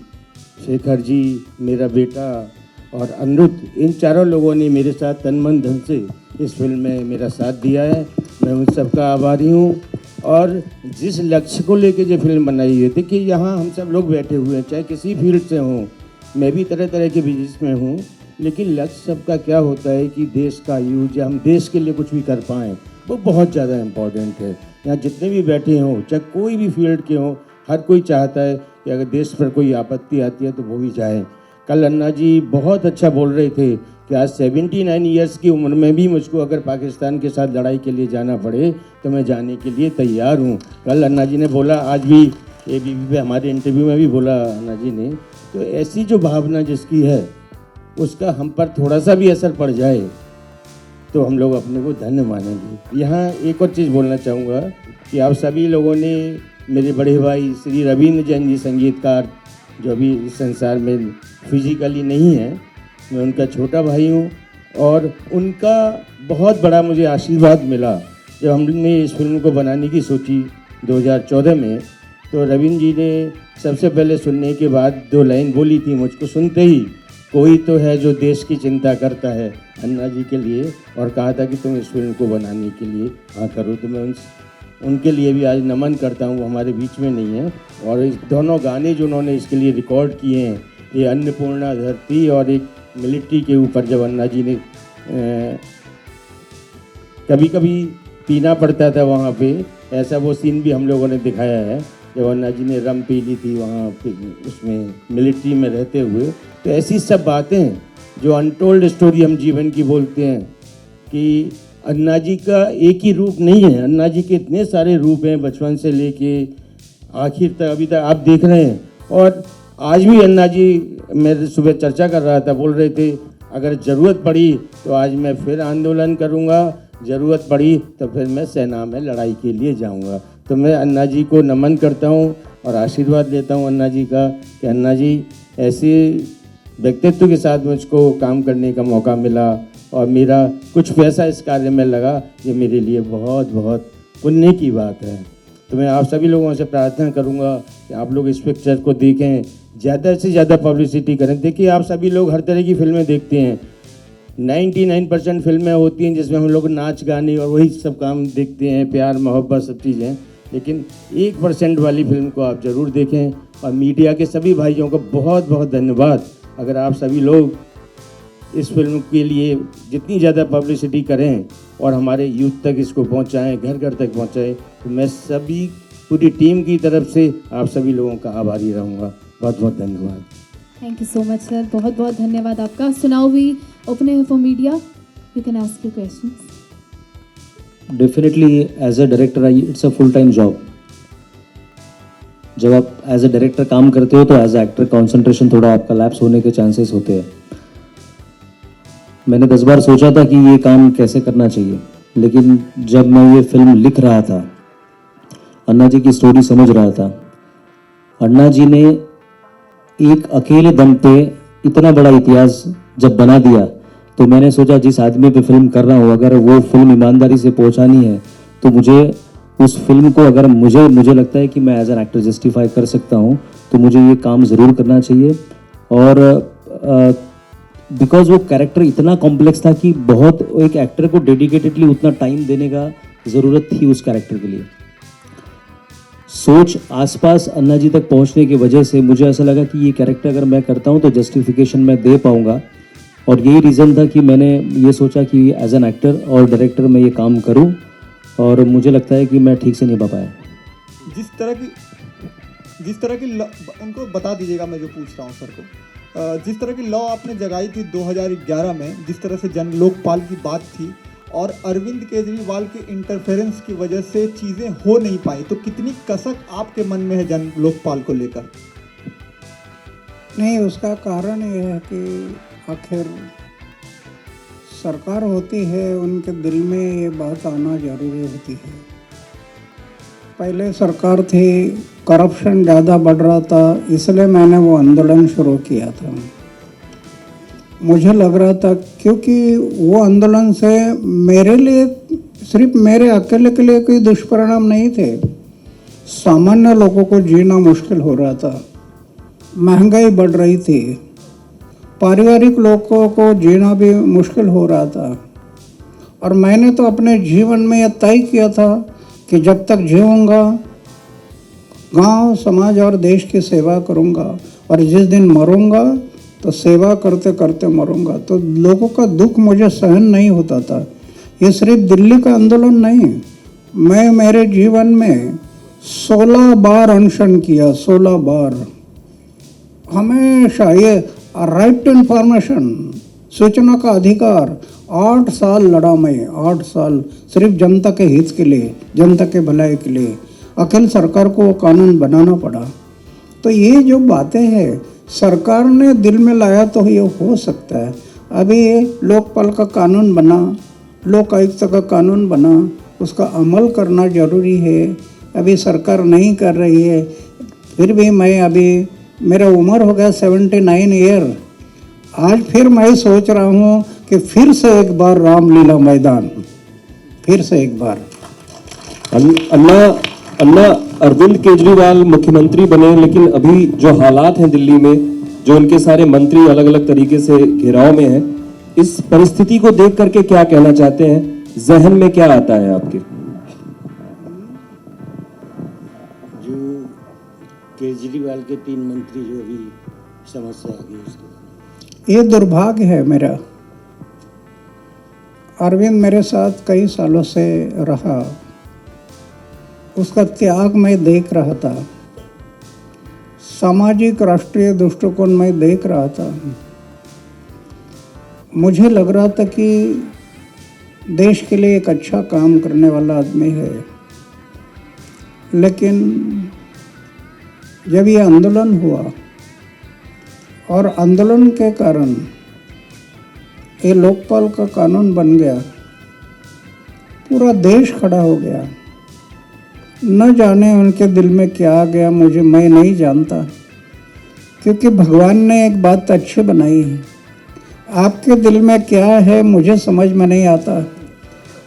शेखर जी, मेरा बेटा और अनिरुद्ध, इन चारों लोगों ने मेरे साथ तन मन धन से इस फिल्म में मेरा साथ दिया है। मैं उन सबका आभारी हूँ। और जिस लक्ष्य को लेके जो फिल्म बनाई है, देखिए यहाँ हम सब लोग बैठे हुए हैं, चाहे किसी फील्ड से हों, मैं भी तरह तरह के बिजनेस में हूँ, लेकिन लक्ष्य सबका क्या होता है कि देश का यूज, हम देश के लिए कुछ भी कर पाएँ, वो बहुत ज़्यादा इम्पोर्टेंट है। यहाँ जितने भी बैठे हों, चाहे कोई भी फील्ड के हों, हर कोई चाहता है कि अगर देश पर कोई आपत्ति आती है तो वो भी जाए। कल अन्ना जी बहुत अच्छा बोल रहे थे कि आज 79 ईयर्स की उम्र में भी मुझको अगर पाकिस्तान के साथ लड़ाई के लिए जाना पड़े तो मैं जाने के लिए तैयार हूँ। कल अन्ना जी ने बोला, आज भी ABP पे हमारे इंटरव्यू में भी बोला अन्ना जी ने, तो ऐसी जो भावना जिसकी है उसका हम पर थोड़ा सा भी असर पड़ जाए तो हम लोग अपने को धन्य मानेंगे। यहाँ एक और चीज़ बोलना चाहूँगा कि आप सभी लोगों ने, मेरे बड़े भाई श्री रविंद्र जैन जी संगीतकार, जो अभी इस संसार में फिजिकली नहीं है, मैं उनका छोटा भाई हूँ, और उनका बहुत बड़ा मुझे आशीर्वाद मिला जब हमने इस फिल्म को बनाने की सोची 2014 में। तो रविंद्र जी ने सबसे पहले सुनने के बाद 2 लाइन बोली थी मुझको सुनते ही, कोई तो है जो देश की चिंता करता है, अन्ना जी के लिए, और कहा था कि तुम इस फिल्म को बनाने के लिए हाँ करो। तो मैं उनके लिए भी आज नमन करता हूँ, वो हमारे बीच में नहीं है। और इस दोनों गाने जो उन्होंने इसके लिए रिकॉर्ड किए हैं, ये अन्नपूर्णा धरती और एक मिलिट्री के ऊपर, जब अन्ना जी ने कभी कभी पीना पड़ता था वहाँ पे, ऐसा वो सीन भी हम लोगों ने दिखाया है जब अन्ना जी ने रम पी ली थी वहाँ पे उसमें मिलिट्री में रहते हुए। तो ऐसी सब बातें जो अनटोल्ड स्टोरी हम जीवन की बोलते हैं कि अन्ना जी का एक ही रूप नहीं है, अन्ना जी के इतने सारे रूप हैं, बचपन से लेके आखिर तक अभी तक आप देख रहे हैं। और आज भी अन्ना जी, मैं सुबह चर्चा कर रहा था, बोल रहे थे अगर ज़रूरत पड़ी तो आज मैं फिर आंदोलन करूँगा, ज़रूरत पड़ी तो फिर मैं सेना में लड़ाई के लिए जाऊँगा। तो मैं अन्ना जी को नमन करता हूँ और आशीर्वाद लेता हूँ अन्ना जी का कि अन्ना जी ऐसे व्यक्तित्व के साथ मुझको काम करने का मौका मिला और मेरा कुछ पैसा इस कार्य में लगा, ये मेरे लिए बहुत बहुत पुण्य की बात है। तो मैं आप सभी लोगों से प्रार्थना करूंगा कि आप लोग इस पिक्चर को देखें, ज़्यादा से ज़्यादा पब्लिसिटी करें। देखिए आप सभी लोग हर तरह की फिल्में देखते हैं, 99% फिल्में होती हैं जिसमें हम लोग नाच गाने और वही सब काम देखते हैं, प्यार मोहब्बत सब चीज़ें, लेकिन 1% वाली फिल्म को आप ज़रूर देखें। और मीडिया के सभी भाइयों को बहुत बहुत धन्यवाद। अगर आप सभी लोग इस फिल्म के लिए जितनी ज़्यादा पब्लिसिटी करें और हमारे यूथ तक इसको पहुंचाएं, घर घर तक पहुंचाएं, तो मैं सभी पूरी टीम की तरफ से आप सभी लोगों का आभारी रहूँगा। बहुत बहुत धन्यवाद। Thank you so much sir, बहुत बहुत धन्यवाद आपका। सो नाउ वी ओपन है for media, you can ask your questions. Definitely as a director it's a full time job. जब आप एज अ डायरेक्टर काम करते हो तो एज अ एक्टर कंसंट्रेशन थोड़ा आपका लैप्स होने के चांसेस होते हैं। मैंने 10 बार सोचा था कि ये काम कैसे करना चाहिए, लेकिन जब मैं ये फिल्म लिख रहा था, अन्ना जी की स्टोरी समझ रहा था, अन्ना जी ने एक अकेले दम पे इतना बड़ा इतिहास जब बना दिया, तो मैंने सोचा जिस आदमी पे फिल्म कर रहा हूँ अगर वो फिल्म ईमानदारी से पहुँचानी है तो मुझे उस फिल्म को, अगर मुझे लगता है कि मैं एज एन एक्टर जस्टिफाई कर सकता हूँ, तो मुझे ये काम ज़रूर करना चाहिए। और बिकॉज वो कैरेक्टर इतना कॉम्प्लेक्स था कि बहुत एक एक्टर को डेडिकेटेडली उतना टाइम देने का ज़रूरत थी उस कैरेक्टर के लिए। सोच आसपास अन्ना जी तक पहुंचने की वजह से मुझे ऐसा लगा कि ये कैरेक्टर अगर मैं करता हूं तो जस्टिफिकेशन मैं दे पाऊंगा, और यही रीज़न था कि मैंने ये सोचा कि एज एन एक्टर और डायरेक्टर मैं ये काम करूं, और मुझे लगता है कि मैं ठीक से निभा पाया। जिस तरह की उनको बता दीजिएगा, मैं जो पूछ रहा हूँ सर को, जिस तरह की लॉ आपने जगाई थी 2011 में, जिस तरह से जन लोकपाल की बात थी और अरविंद केजरीवाल के इंटरफेरेंस की वजह से चीज़ें हो नहीं पाई, तो कितनी कसक आपके मन में है जन लोकपाल को लेकर? नहीं, उसका कारण ये है कि आखिर सरकार होती है, उनके दिल में ये बात आना जरूरी होती है। पहले सरकार थी, करप्शन ज़्यादा बढ़ रहा था, इसलिए मैंने वो आंदोलन शुरू किया था। मुझे लग रहा था क्योंकि वो आंदोलन से मेरे लिए सिर्फ मेरे अकेले के लिए कोई दुष्परिणाम नहीं थे। सामान्य लोगों को जीना मुश्किल हो रहा था, महंगाई बढ़ रही थी, पारिवारिक लोगों को जीना भी मुश्किल हो रहा था। और मैंने तो अपने जीवन में यह तय किया था कि जब तक जीऊँगा गांव, समाज और देश की सेवा करूँगा, और जिस दिन मरूँगा तो सेवा करते करते मरूँगा। तो लोगों का दुख मुझे सहन नहीं होता था। ये सिर्फ दिल्ली का आंदोलन नहीं, मैं मेरे जीवन में 16 बार अनशन किया, 16 बार। हमेशा ये राइट टू इन्फॉर्मेशन, सूचना का अधिकार, 8 साल लड़ा मैं, 8 साल सिर्फ जनता के हित के लिए, जनता के भलाई के लिए। अखिल सरकार को वो कानून बनाना पड़ा। तो ये जो बातें हैं सरकार ने दिल में लाया तो ये हो सकता है। अभी लोकपाल का कानून बना, लोक आयुक्त का कानून बना, उसका अमल करना जरूरी है। अभी सरकार नहीं कर रही है। फिर भी मैं अभी, मेरा उम्र हो गया 79 ईयर, आज फिर मैं सोच रहा हूँ कि फिर से एक बार रामलीला मैदान, फिर से एक बार। अन्ना अरविंद केजरीवाल मुख्यमंत्री बने, लेकिन अभी जो हालात हैं दिल्ली में, जो उनके सारे मंत्री अलग अलग तरीके से घेराव में हैं, इस परिस्थिति को देख करके क्या कहना चाहते हैं? जहन में क्या आता है आपके? जो केजरीवाल के 3 मंत्री जो अभी समस्या आ गई उसके, ये दुर्भाग्य है मेरा। अरविंद मेरे साथ कई सालों से रहा, उसका त्याग मैं देख रहा था, सामाजिक राष्ट्रीय दृष्टिकोण में देख रहा था। मुझे लग रहा था कि देश के लिए एक अच्छा काम करने वाला आदमी है। लेकिन जब ये आंदोलन हुआ और आंदोलन के कारण ये लोकपाल का कानून बन गया, पूरा देश खड़ा हो गया। न जाने उनके दिल में क्या आ गया, मैं नहीं जानता, क्योंकि भगवान ने एक बात अच्छी बनाई है। आपके दिल में क्या है मुझे समझ में नहीं आता,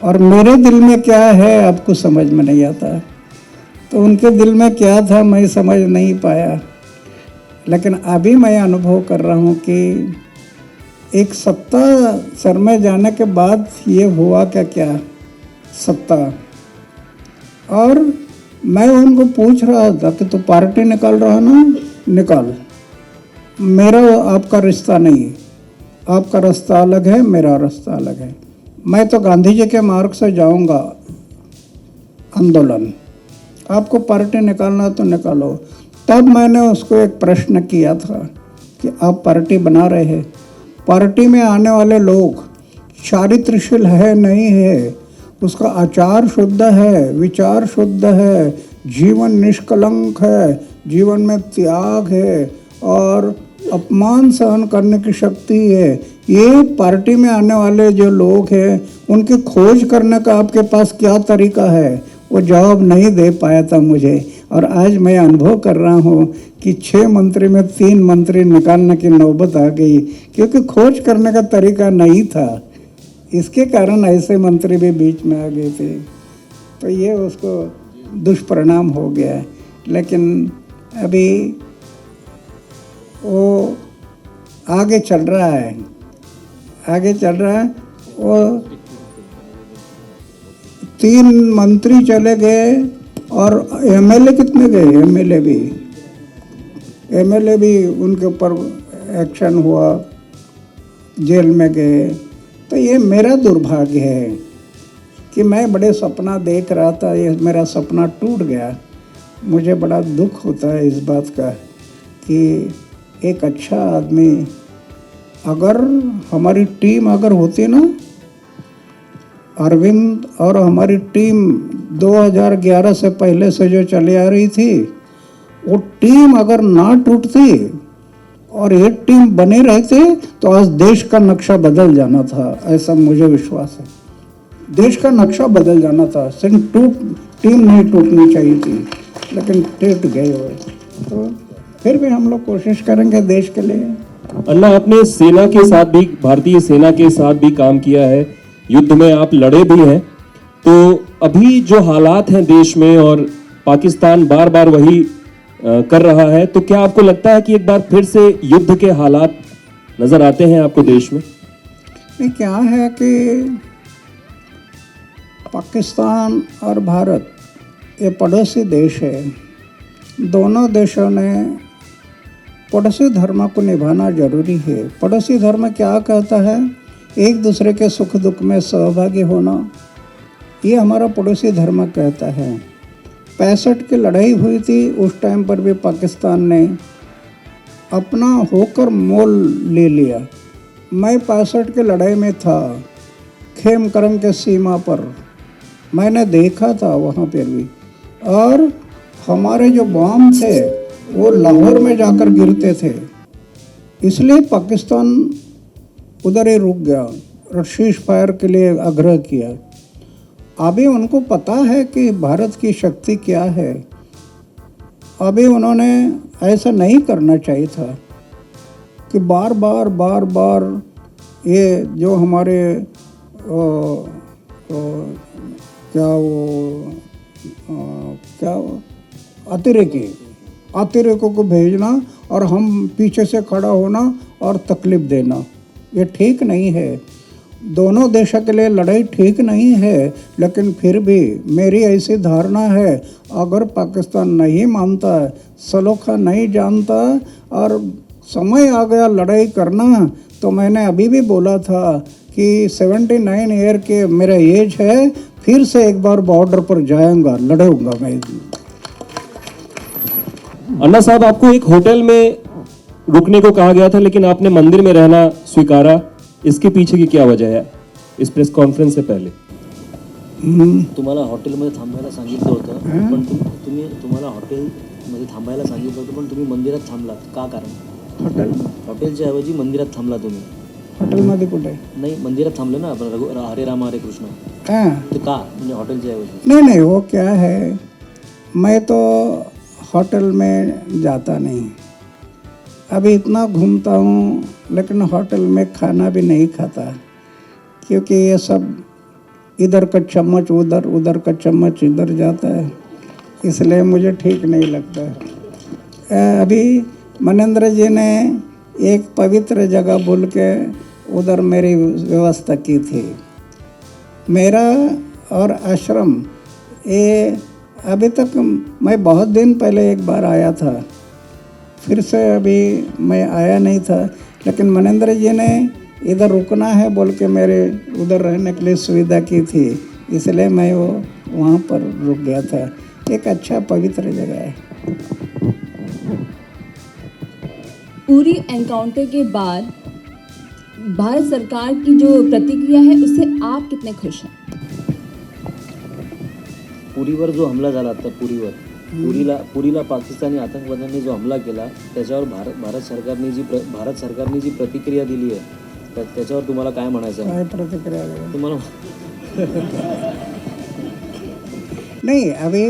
और मेरे दिल में क्या है आपको समझ में नहीं आता। तो उनके दिल में क्या था मैं समझ नहीं पाया। लेकिन अभी मैं अनुभव कर रहा हूँ कि एक सत्ता सर में जाने के बाद ये हुआ क्या सत्ता। और मैं उनको पूछ रहा था कि तू पार्टी निकाल रहा ना, निकाल, मेरा आपका रिश्ता नहीं है, आपका रास्ता अलग है, मेरा रास्ता अलग है। मैं तो गांधी जी के मार्ग से जाऊंगा आंदोलन, आपको पार्टी निकालना तो निकालो। तब मैंने उसको एक प्रश्न किया था कि आप पार्टी बना रहे हैं, पार्टी में आने वाले लोग चारित्रशील है नहीं है, उसका आचार शुद्ध है, विचार शुद्ध है, जीवन निष्कलंक है, जीवन में त्याग है और अपमान सहन करने की शक्ति है। ये पार्टी में आने वाले जो लोग हैं उनकी खोज करने का आपके पास क्या तरीका है, वो जवाब नहीं दे पाया था मुझे। और आज मैं अनुभव कर रहा हूँ कि 6 मंत्री में 3 मंत्री निकालने की नौबत आ गई, क्योंकि खोज करने का तरीका नहीं था। इसके कारण ऐसे मंत्री भी बीच में आ गए थे, तो ये उसको दुष्परिणाम हो गया। लेकिन अभी वो आगे चल रहा है, आगे चल रहा है। वो 3 मंत्री चले गए और एमएलए कितने गए, एमएलए भी उनके ऊपर एक्शन हुआ, जेल में गए। तो ये मेरा दुर्भाग्य है कि मैं बड़े सपना देख रहा था, ये मेरा सपना टूट गया। मुझे बड़ा दुख होता है इस बात का कि एक अच्छा आदमी, अगर हमारी टीम अगर होती ना, अरविंद और हमारी टीम 2011 से पहले से जो चली आ रही थी, वो टीम अगर ना टूटती और ये टीम बने रहते तो आज देश का नक्शा बदल जाना था, ऐसा मुझे विश्वास है। देश का नक्शा बदल जाना था, सिर्फ टीम नहीं टूटनी चाहिए थी, लेकिन टूट गए हुए। तो फिर भी हम लोग कोशिश करेंगे देश के लिए। अन्ना, आपने सेना के साथ भी, भारतीय सेना के साथ भी काम किया है, युद्ध में आप लड़े भी हैं। तो अभी जो हालात हैं देश में और पाकिस्तान बार बार वही कर रहा है, तो क्या आपको लगता है कि एक बार फिर से युद्ध के हालात नजर आते हैं आपको देश में? नहीं, क्या है कि पाकिस्तान और भारत ये पड़ोसी देश है। दोनों देशों ने पड़ोसी धर्म को निभाना जरूरी है। पड़ोसी धर्म क्या कहता है? एक दूसरे के सुख दुख में सहभागी होना, ये हमारा पड़ोसी धर्म कहता है। 65 की लड़ाई हुई थी, उस टाइम पर भी पाकिस्तान ने अपना होकर मोल ले लिया। मैं 65 की लड़ाई में था, खेमकरन के सीमा पर मैंने देखा था वहाँ पर भी, और हमारे जो बम थे वो लाहौर में जाकर गिरते थे, इसलिए पाकिस्तान उधर ही रुक गया और शीश फायर के लिए आग्रह किया। अभी उनको पता है कि भारत की शक्ति क्या है। अभी उन्होंने ऐसा नहीं करना चाहिए था कि बार बार ये जो हमारे अतिरेकों को भेजना और हम पीछे से खड़ा होना और तकलीफ देना, ये ठीक नहीं है। दोनों देशों के लिए लड़ाई ठीक नहीं है, लेकिन फिर भी मेरी ऐसी धारणा है, अगर पाकिस्तान नहीं मानता, सलोखा नहीं जानता और समय आ गया लड़ाई करना, तो मैंने अभी भी बोला था कि 79 ईयर के मेरा एज है, फिर से एक बार बॉर्डर पर जाऊंगा, लड़ूंगा मैं। अन्ना साहब, आपको एक होटल में रुकने को कहा गया था, लेकिन आपने मंदिर में रहना स्वीकारा, इसके पीछे की क्या वजह है इस प्रेस कॉन्फरन्स से पहले? तुम्हाला हॉटेलमध्ये थांबायला सांगितलं होतं, पण तुम्हाला हॉटेलमध्ये थांबायला सांगितलं होतं, पण तुम्ही मंदिरात थांबलात, का कारण? हॉटेलच्या ऐवजी मंदिरात थांबला तुम्ही. हॉटेलमध्ये कुठे? नाही, मंदिरात थांबले ना आपण, हरे राम हरे कृष्ण. तो का म्हणजे हॉटेलच्या ऐवजी? नहीं, वो क्या है, मैं तो होटल में जाता नहीं। अभी इतना घूमता हूँ, लेकिन होटल में खाना भी नहीं खाता, क्योंकि ये सब इधर का चम्मच उधर, उधर का चम्मच इधर जाता है, इसलिए मुझे ठीक नहीं लगता। अभी मनेंद्र जी ने एक पवित्र जगह बोल के उधर मेरी व्यवस्था की थी। मेरा और आश्रम ये अभी तक, मैं बहुत दिन पहले एक बार आया था, फिर से अभी मैं आया नहीं था, लेकिन मनेंद्र जी ने इधर रुकना है बोल के मेरे उधर रहने के लिए सुविधा की थी, इसलिए मैं वहाँ पर रुक गया था। एक अच्छा पवित्र जगह है। उरी एनकाउंटर के बाद भारत सरकार की जो प्रतिक्रिया है, उससे आप कितने खुश हैं? पुरीवर जो हमला झाला तर पुरीला पाकिस्तानी आतंकवाद्यांनी जो हमला केला, त्याच्यावर भारत सरकारने जी प्रतिक्रिया दिली आहे, त्याच्यावर तुम्हाला काय म्हणायचं आहे? काय प्रतिक्रिया तुम्हाला? नहीं, अभी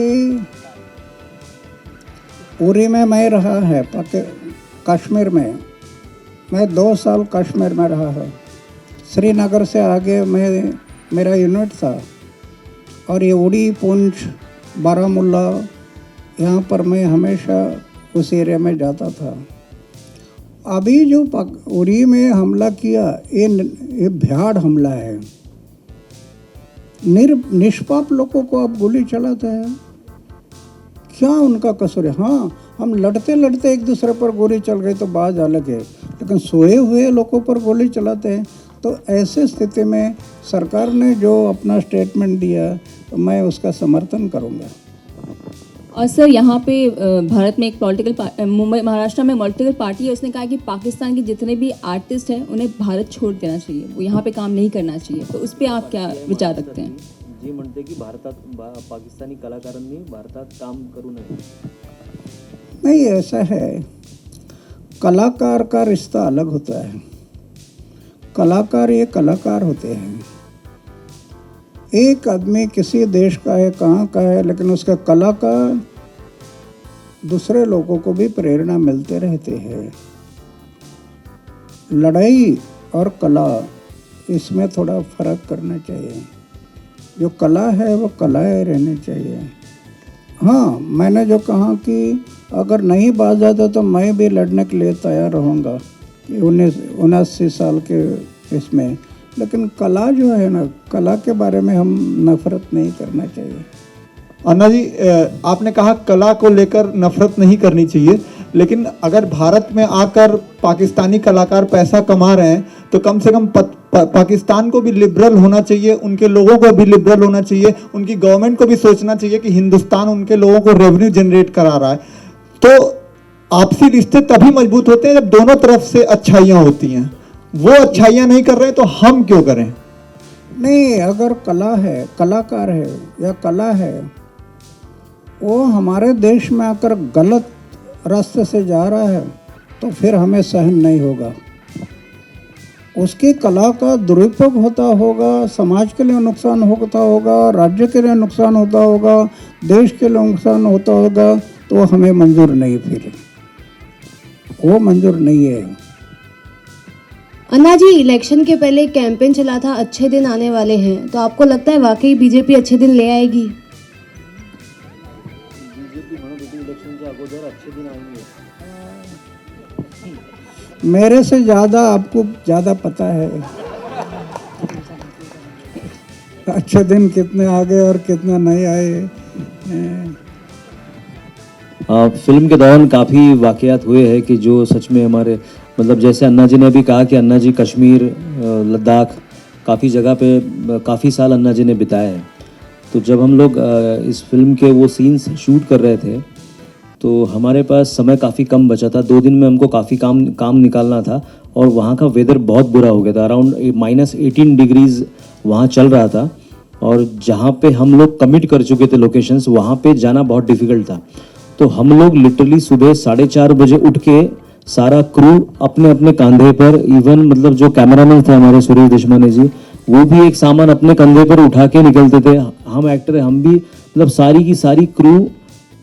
उरी में मैं रहा है, कश्मीर में मैं 2 साल कश्मीर में रहा है। श्रीनगर से आगे मेरा यूनिट था, और ये उड़ी, पुंछ, बारामुल्ला, यहाँ पर मैं हमेशा उस एरिया में जाता था। अभी जो उरी में हमला किया, ये भयाड़ हमला है। निष्पाप लोगों को आप गोली चलाते हैं, क्या उनका कसूर है? हाँ, हम लड़ते लड़ते एक दूसरे पर गोली चल गई तो बात अलग है, लेकिन सोए हुए लोगों पर गोली चलाते हैं। तो ऐसे स्थिति में सरकार ने जो अपना स्टेटमेंट दिया, मैं उसका समर्थन करूंगा। और सर, यहाँ पे भारत में एक पॉलिटिकल मुंबई महाराष्ट्र में पॉलिटिकल पार्टी है, उसने कहा कि पाकिस्तान के जितने भी आर्टिस्ट हैं उन्हें भारत छोड़ देना चाहिए, वो यहाँ पे काम नहीं करना चाहिए, तो उस पर आप क्या विचार रखते हैं? जे म्हणते की पाकिस्तानी कलाकारांनी भारतात काम करू नये. नहीं, ऐसा है, कलाकार का रिश्ता अलग होता है। कलाकार ये कलाकार होते हैं। एक आदमी किसी देश का है, कहाँ का है, लेकिन उसका कला का दूसरे लोगों को भी प्रेरणा मिलते रहते हैं। लड़ाई और कला, इसमें थोड़ा फर्क करना चाहिए। जो कला है वो कलाएँ रहनी चाहिए। हाँ, मैंने जो कहा कि अगर नहीं बाज आता तो मैं भी लड़ने के लिए तैयार रहूँगा 79 साल के इसमें, लेकिन कला जो है ना, कला के बारे में हम नफरत नहीं करना चाहिए। अन्ना जी, आपने कहा कला को लेकर नफरत नहीं करनी चाहिए, लेकिन अगर भारत में आकर पाकिस्तानी कलाकार पैसा कमा रहे हैं तो कम से कम पाकिस्तान को भी लिबरल होना चाहिए, उनके लोगों को भी लिबरल होना चाहिए, उनकी गवर्नमेंट को भी सोचना चाहिए कि हिंदुस्तान उनके लोगों को रेवेन्यू जनरेट करा रहा है। तो आपसी रिश्ते तभी मजबूत होते हैं जब दोनों तरफ से अच्छाइयाँ होती हैं। वो अच्छाइयाँ नहीं कर रहे तो हम क्यों करें? नहीं, अगर कला है, कलाकार है या कला है, वो हमारे देश में आकर गलत रास्ते से जा रहा है तो फिर हमें सहन नहीं होगा। उसकी कला का दुरुपयोग होता होगा, समाज के लिए नुकसान होता होगा, राज्य के लिए नुकसान होता होगा, देश के लिए नुकसान होता होगा, तो हमें मंजूर नहीं, फिर वो मंजूर नहीं है। अन्ना जी, इलेक्शन के पहले कैंपेन चला था अच्छे दिन आने वाले हैं, तो आपको लगता है वाकई बीजेपी अच्छे दिन ले आएगी? बीजेपी म्हणत होती इलेक्शनच्या अगोदर अच्छे दिन आएंगे। मेरे से ज़्यादा आपको ज़्यादा पता है अच्छे दिन कितने आ गए और कितने नहीं आए। फिल्म के दौरान काफ़ी वाक़यात हुए हैं कि जो सच में हमारे, मतलब जैसे अन्ना जी ने अभी कहा कि अन्ना जी कश्मीर, लद्दाख, काफ़ी जगह पे काफ़ी साल अन्ना जी ने बिताए हैं। तो जब हम लोग इस फिल्म के वो सीन्स शूट कर रहे थे तो हमारे पास समय काफ़ी कम बचा था। 2 दिन में हमको काफ़ी काम निकालना था और वहाँ का वेदर बहुत बुरा हो गया था। अराउंड -18 डिग्रीज़ वहाँ चल रहा था और जहाँ पे हम लोग कमिट कर चुके थे लोकेशंस, वहाँ पे जाना बहुत डिफ़िकल्ट था। तो हम लोग लिटरली सुबह 4:30 बजे उठ के सारा क्रू अपने अपने कंधे पर, इवन मतलब जो कैमरामैन थे हमारे सुरेश देशमाने जी, वो भी एक सामान अपने कंधे पर उठा के निकलते थे। हम एक्टर, हम भी मतलब सारी की सारी क्रू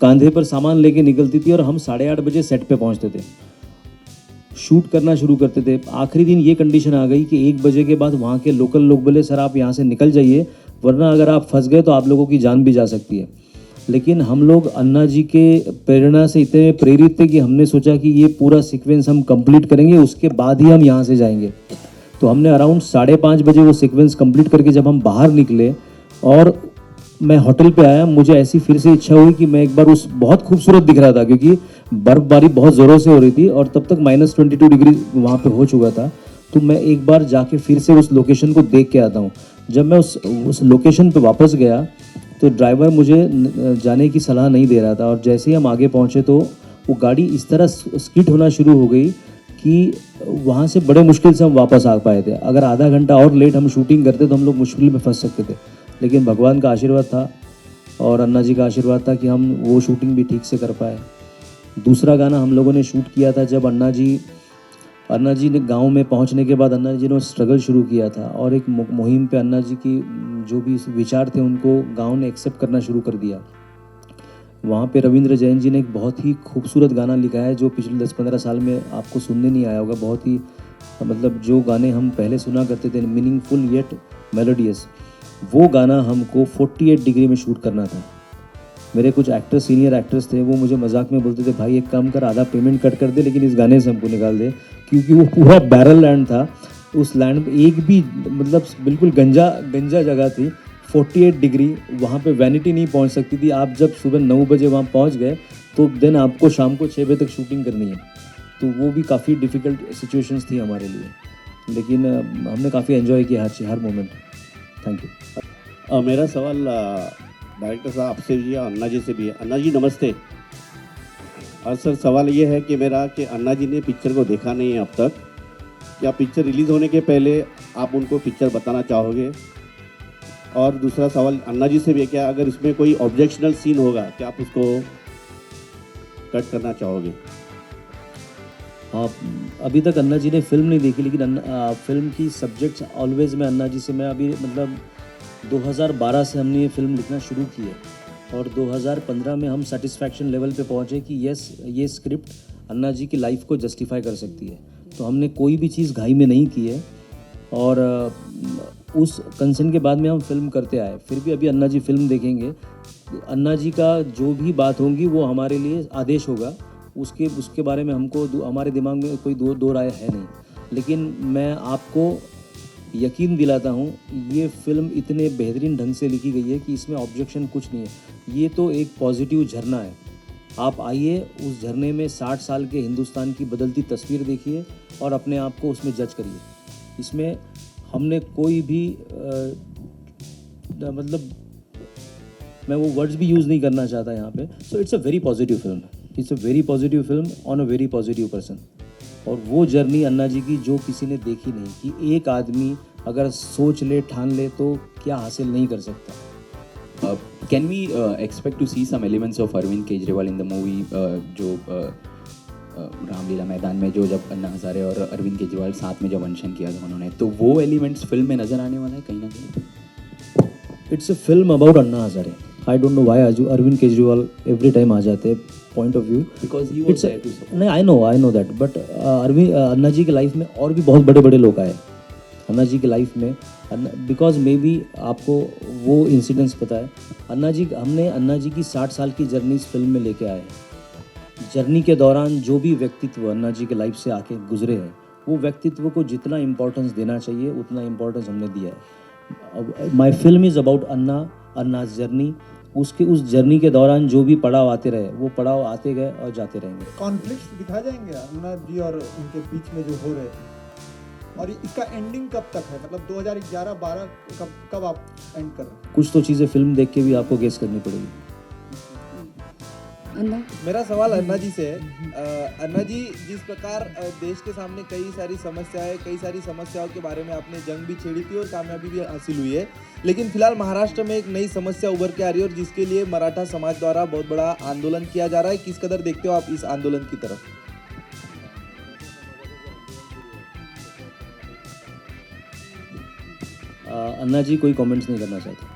कंधे पर सामान लेके निकलती थी और हम 8:30 बजे सेट पे पहुंचते थे, शूट करना शुरू करते थे। आखिरी दिन ये कंडीशन आ गई कि 1 बजे के बाद वहाँ के लोकल लोग बोले सर आप यहाँ से निकल जाइए, वरना अगर आप फंस गए तो आप लोगों की जान भी जा सकती है। लेकिन हम लोग अन्ना जी के प्रेरणा से इतने प्रेरित थे कि हमने सोचा कि ये पूरा सीक्वेंस हम कंप्लीट करेंगे, उसके बाद ही हम यहाँ से जाएंगे। तो हमने अराउंड 5:30 बजे वो सीक्वेंस कंप्लीट करके जब हम बाहर निकले और मैं होटल पे आया, मुझे ऐसी फिर से इच्छा हुई कि मैं एक बार उस, बहुत खूबसूरत दिख रहा था क्योंकि बर्फ़बारी बहुत ज़ोरों से हो रही थी और तब तक -22 डिग्री वहाँ पे हो चुका था। तो मैं एक बार जाके फिर से उस लोकेशन को देख के आता हूँ। जब मैं उस लोकेशन पे वापस गया तो ड्राइवर मुझे जाने की सलाह नहीं दे रहा था और जैसे ही हम आगे पहुँचे तो वो गाड़ी इस तरह स्किड होना शुरू हो गई कि वहाँ से बड़े मुश्किल से हम वापस आ पाए थे। अगर आधा घंटा और लेट हम शूटिंग करते तो हम लोग मुश्किल में फंस सकते थे, लेकिन भगवान का आशीर्वाद था और अन्ना जी का आशीर्वाद था कि हम वो शूटिंग भी ठीक से कर पाए। दूसरा गाना हम लोगों ने शूट किया था जब अन्ना जी ने गांव में पहुंचने के बाद अन्ना जी ने स्ट्रगल शुरू किया था और एक मुहिम पे अन्ना जी की जो भी विचार थे उनको गांव ने एक्सेप्ट करना शुरू कर दिया। वहाँ पे रविंद्र जैन जी ने एक बहुत ही खूबसूरत गाना लिखा है जो पिछले 10-15 साल में आपको सुनने नहीं आया होगा। बहुत ही मतलब जो गाने हम पहले सुना करते थे, मीनिंगफुल येट मेलोडियस, वो गाना हमको 48 डिग्री में शूट करना था। मेरे कुछ एक्टर्स, सीनियर एक्टर्स थे, वो मुझे मजाक में बोलते थे भाई एक काम कर, आधा पेमेंट कट कर दे लेकिन इस गाने से हमको निकाल दे, क्योंकि वो पूरा बैरल लैंड था। उस लैंड पे एक भी मतलब बिल्कुल गंजा जगह थी। 48 डिग्री, वहाँ पे वैनिटी नहीं पहुँच सकती थी। आप जब सुबह 9 बजे वहाँ पहुँच गए तो देन आपको शाम को 6 बजे तक शूटिंग करनी है। तो वो भी काफ़ी डिफ़िकल्ट सिचुएशंस थी हमारे लिए, लेकिन हमने काफ़ी एंजॉय किया हर मोमेंट। Thank you. मेरा सवाल डायरेक्टर साहब आपसे भी है, अन्ना जी से भी है। अन्ना जी नमस्ते। और सर सवाल ये है कि मेरा कि अन्ना जी ने पिक्चर को देखा नहीं है अब तक, क्या पिक्चर रिलीज़ होने के पहले आप उनको पिक्चर बताना चाहोगे? और दूसरा सवाल अन्ना जी से भी है, क्या अगर इसमें कोई ऑब्जेक्शनल सीन होगा क्या आप उसको कट करना चाहोगे? हाँ, अभी तक अन्ना जी ने फिल्म नहीं देखी, लेकिन फिल्म की सब्जेक्ट्स ऑलवेज मैं अन्ना जी से, मैं अभी मतलब 2012 से हमने ये फिल्म लिखना शुरू की है और 2015 में हम सेटिस्फैक्शन लेवल पे पहुँचे कि यस ये स्क्रिप्ट अन्ना जी की लाइफ को जस्टिफाई कर सकती है। तो हमने कोई भी चीज़ घाई में नहीं की है और उस कंसर्न के बाद में हम फिल्म करते आए, फिर भी अभी अन्ना जी फिल्म देखेंगे, अन्ना जी का जो भी बात होंगी वो हमारे लिए आदेश होगा, उसके बारे में हमको हमारे दिमाग में कोई दो राय है नहीं। लेकिन मैं आपको यकीन दिलाता हूँ, ये फिल्म इतने बेहतरीन ढंग से लिखी गई है कि इसमें ऑब्जेक्शन कुछ नहीं है। ये तो एक पॉजिटिव झरना है। आप आइए, उस झरने में 60 साल के हिंदुस्तान की बदलती तस्वीर देखिए और अपने आप को उसमें जज करिए। इसमें हमने कोई भी मतलब मैं वो वर्ड्स भी यूज़ नहीं करना चाहता यहाँ पे। So it's a very positive film, it's a very positive film on a very positive person. और वो जर्नी अन्ना जी की जो किसी ने देखी नहीं, कि एक आदमी अगर सोच ले, ठान ले तो क्या हासिल नहीं कर सकता। Can we expect to see some elements of Arvind Kejriwal in the movie, जो रामलीला मैदान में जो जब अन्ना हज़ारे और अरविंद केजरीवाल साथ में जब अनशन किया था उन्होंने, तो वो एलिमेंट्स फिल्म में नज़र आने वाला है कहीं ना कहीं? It's a film about Anna Hazare. I don't know why Arvind Kejriwal every time आ जाते हैं point of view, because he was there to support. नहीं, I know that, but Anna ji के लाइफ में और भी बहुत बड़े बड़े लोग आए अन्ना जी के लाइफ में, बिकॉज मे बी आपको वो इंसिडेंट्स पता है। हमने अन्ना जी की 60 साल की जर्नी इस फिल्म में लेके आए हैं। जर्नी के दौरान जो भी व्यक्तित्व अन्ना जी के लाइफ से आके गुजरे हैं, वो व्यक्तित्व को जितना इम्पोर्टेंस देना चाहिए उतना इम्पोर्टेंस हमने दिया है। My film is about Anna's journey. उस जर्नी के दौरान जो भी पड़ाव आते रहे, वो पड़ाव आते गए और जाते रहेंगे। कॉन्फ्लिक्ट दिखाए जाएंगे अन्ना जी और उनके बीच में जो हो रहे थे, और इसका एंडिंग कब तक है? मतलब 2011-12 कब आप एंड कर रहे हैं? कुछ तो चीज़ें फिल्म देख के भी आपको गेस करनी पड़ेगी। मेरा सवाल अन्ना जी से है। अन्ना जी, जिस प्रकार देश के सामने कई सारी समस्याओं के बारे में आपने जंग भी छेड़ी थी और कामयाबी भी हासिल हुई है, लेकिन फिलहाल महाराष्ट्र में एक नई समस्या उभर के आ रही है और जिसके लिए मराठा समाज द्वारा बहुत बड़ा आंदोलन किया जा रहा है। किस कदर देखते हो आप इस आंदोलन की तरफ? अन्ना जी कोई कमेंट्स नहीं करना चाहते।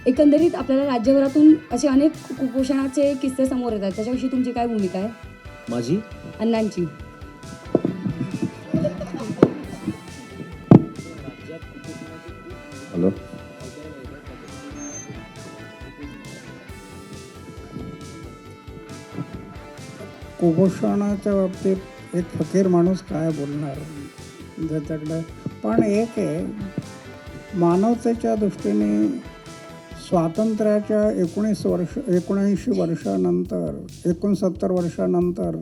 एकंदरीत आपल्याला राज्यभरातून असे अनेक कुपोषणाचे किस्से समोर येतात, त्याच्याविषयी तुमची काय भूमिका आहे? माझी अण्णांची हॅलो, कुपोषणाच्या बाबतीत एक फकीर माणूस काय बोलणार ज्याच्याकडे, पण एक आहे, मानवतेच्या दृष्टीने स्वातंत्र्याच्या 79 वर्षानंतर 69 वर्षानंतर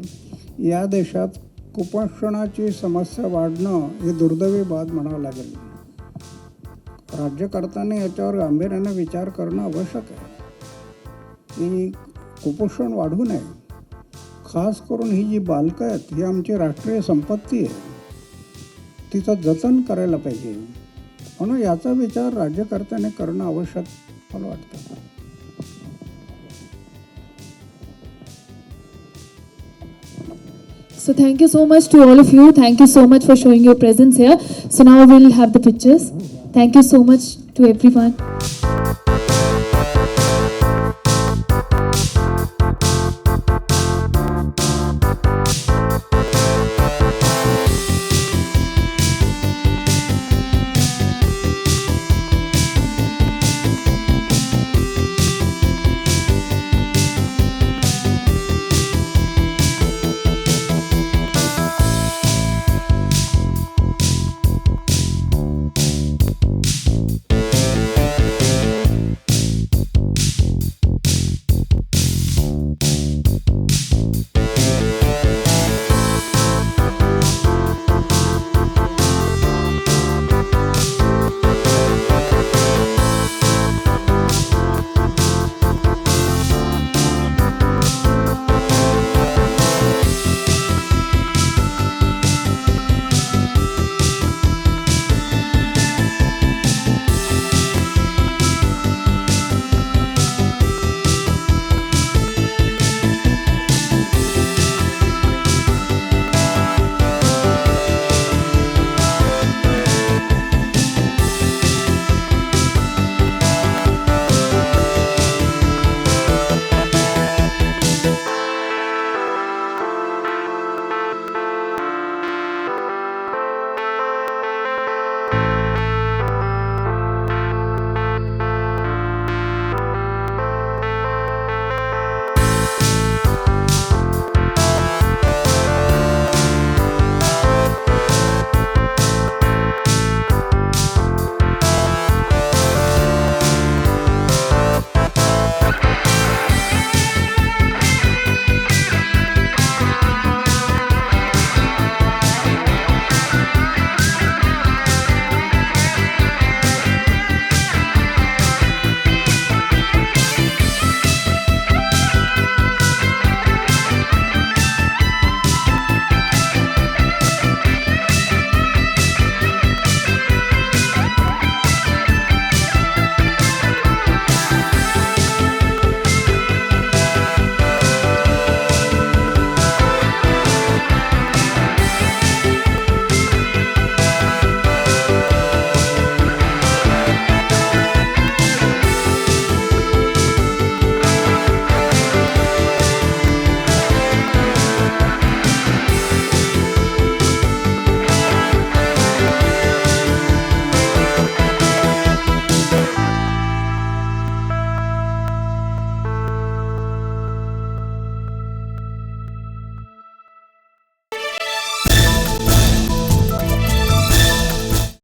या देशात कुपोषणाची समस्या वाढणं ही दुर्दैवी बाब म्हणावं लागेल. राज्यकर्त्यांनी याच्यावर गांभीर्याने विचार करणं आवश्यक आहे की कुपोषण वाढू नये. खास करून ही जी बालकं आहेत ही आमची राष्ट्रीय संपत्ती आहे, तिचं जतन करायला पाहिजे. म्हणून याचा विचार राज्यकर्त्याने करणं आवश्यक मला वाटतं. So thank you so much to all of you. Thank you so much for showing your presence here. So now we'll have the pictures. Thank you so much to everyone.